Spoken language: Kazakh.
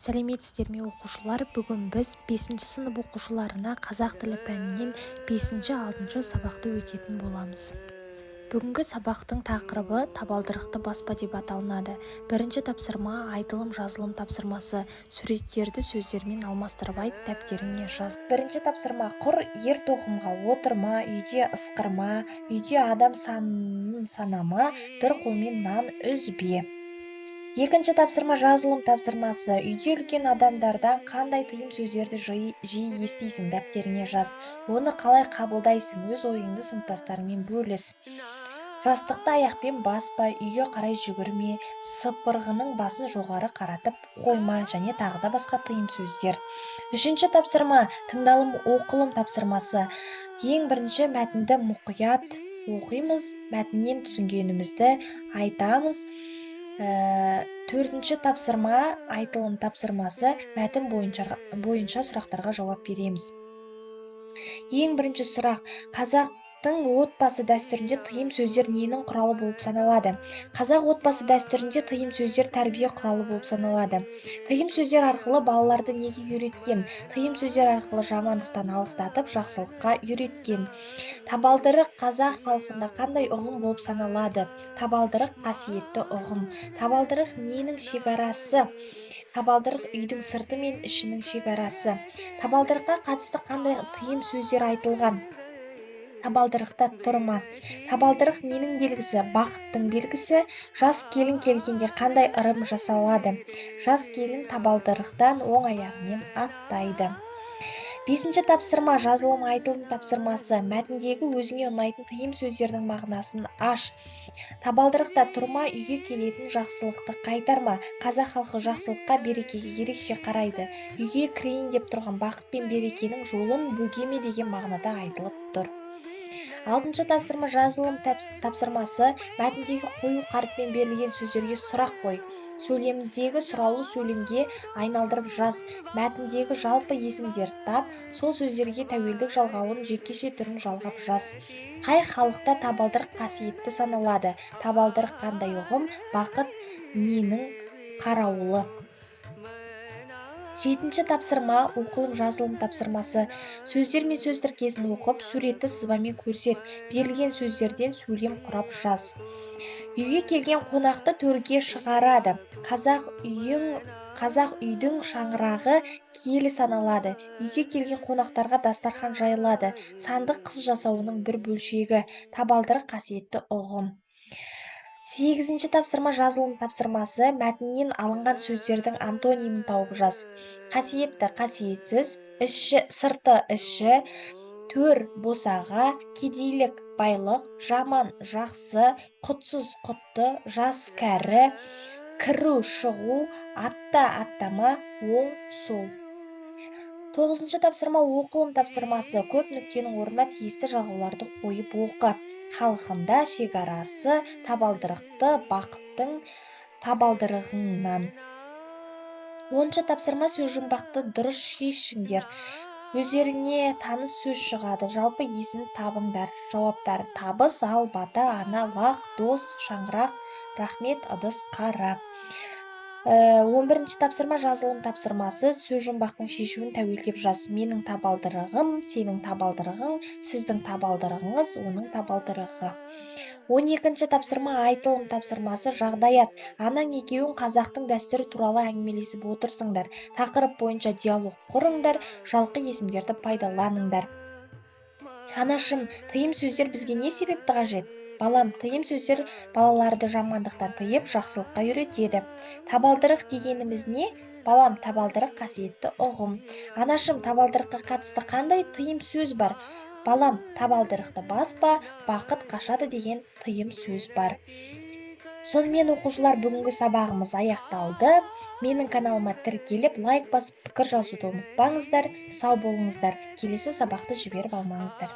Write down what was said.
Сәлеметсіздер ме оқушылар? Бүгін біз 5 сынып оқушыларына қазақ тілі пәнінен 5-6 сабақты өтетін боламыз. Бүгінгі сабақтың тақырыбы табалдырықты баспа деп аталынады. Бірінші тапсырма айтылым жазылым тапсырмасы. Суреттерді сөздермен алмастырып айт, дәптеріңе жаз. Бірінші тапсырма құр ер тоқымға отырма, үйде ысқырма, үйде адам санын санама, бір қолмен нан үзбе. Екінші тапсырма жазылым тапсырмасы. Үйде үлкен адамдардан қандай тыйым сөздерді жиі естисің, дәптеріңе жаз. Оны қалай қабылдайсың, өз ойыңды сыныптастарыңмен бөліс. Жастықты аяқпен баспа, үйге қарай жүгірме, сыпырғының басын жоғары қаратып қойма және тағы да басқа тыйым сөздер. Үшінші тапсырма тыңдалым оқылым тапсырмасы. Ең бірінші мәтінді мұқият оқимыз, мәтіннен түсінгенімізді айтамыз. Төртінші тапсырма айтылым тапсырмасы. Мәтін бойынша сұрақтарға жауап береміз. Ең бірінші сұрақ: қазақтың отбасы дәстүрінде тыйым сөздер ненің құралы болып саналады? Қазақ отбасы дәстүрінде тыйым сөздер тәрбие құралы болып саналады. Тыйым сөздер арқылы балаларды неге үйреткен? Тыйым сөздер арқылы жамандықтан алыстатып, жақсылыққа үйреткен. Табалдырық қазақ халқында қандай ұғым болып саналады? Табалдырық қасиетті ұғым. Табалдырық ненің шекарасы? Табалдырық үйдің сырты мен ішінің шекарасы. Табалдырыққа қатысты қандай тыйым сөздер айтылған? Табалдырықта тұрма. Табалдырық ненің белгісі? Бақыттың белгісі. Жас келін келгенде қандай ырым жасалады? Жас келін табалдырықтан оң аяғымен аттайды. Бесінші тапсырма жазылым айтылым тапсырмасы. Мәтіндегі өзіңе ұнайтын тыйым сөздердің мағынасын аш. Табалдырықта тұрма, үйге келетін жақсылықты қайтарма. Қазақ халқы жақсылыққа, берекеге ерекше қарайды. Үйге кірейін деп тұрған бақыт пен берекенің жолын бөгеме деген мағынада айтылып тұр. Алтыншы тапсырма жазылым тапсырмасы. Мәтіндегі қою қаріппен берілген сөздерге сұрақ қой. Сөйлемдегі сұраулы сөйлемге айналдырып жаз. Мәтіндегі жалпы есімдер тап, сол сөздерге тәуелдік жалғауын, жекеше түрін жалғап жаз. Қай халықта табалдырық қасиетті саналады? Табалдырық қандай ұғым? Бақыт ненің қарауылы? Жетінші тапсырма оқылым жазылым тапсырмасы. Сөздер мен сөз тіркесін оқып, суретті сызбамен көрсет. Берілген сөздерден сөйлем құрап жаз. Үйге келген қонақты төрге шығарады. Қазақ үйдің шаңырағы киелі саналады. Үйге келген қонақтарға дастархан жайылады. Сандық қыз жасауының бір бөлшегі. Табалдырық қасиетті ұғым. Сегізінші тапсырма жазылым тапсырмасы. Мәтіннен алынған сөздердің антонимін тауып жаз. Қасиетті қасиетсіз, сырты іші, төр босаға, кедейлік байлық, жаман жақсы, құтсыз құтты, жас кәрі, кіру шығу, атта аттама, оң сол. Тоғызыншы тапсырма оқылым тапсырмасы. Көп нүктенің орнына тиісті жалғауларды қойып оқы. Халқында шекарасы, табалдырықты бақыттың табалдырығынан. 10-шы тапсырма сөз жұмбақты дұрыс шешіңдер. Өздеріңе таныс сөз шығады. Жалпы есім табыңдар. Жауаптар: табыс, ал, бата, ана, лақ, дос, шаңырақ, рахмет, ыдыс, қара. 11-ші тапсырма жазылым тапсырмасы. Сөз жұмбақтың шешуін тәуелдеп жаз. Менің табалдырығым, сенің табалдырығың, сіздің табалдырығыңыз, оның табалдырығы. 12-ші тапсырма айтылым тапсырмасы. Жағдаят. Анаң екеуің қазақтың дәстүрі туралы әңгімелесіп отырсыңдар. Тақырып бойынша диалог құрыңдар, жалқы есімдерді пайдаланыңдар. Анашым, тыйым сөздер бізге не себепті қажет? Балам, тыйым сөздер балаларды жамандықтан тыйып, жақсылыққа үйретеді. Табалдырық дегеніміз не? Балам, табалдырық қасиетті ұғым. Анашым, табалдырыққа қатысты қандай тыйым сөз бар? Балам, табалдырықты баспа, бақыт қашады деген тыйым сөз бар. Сонымен оқушылар, бүгінгі сабағымыз аяқталды. Менің каналыма тіркеліп, лайк басып, пікір жазуды ұмытпаңыздар. Сау болыңыздар. Келесі сабақты жіберіп алмаңыздар.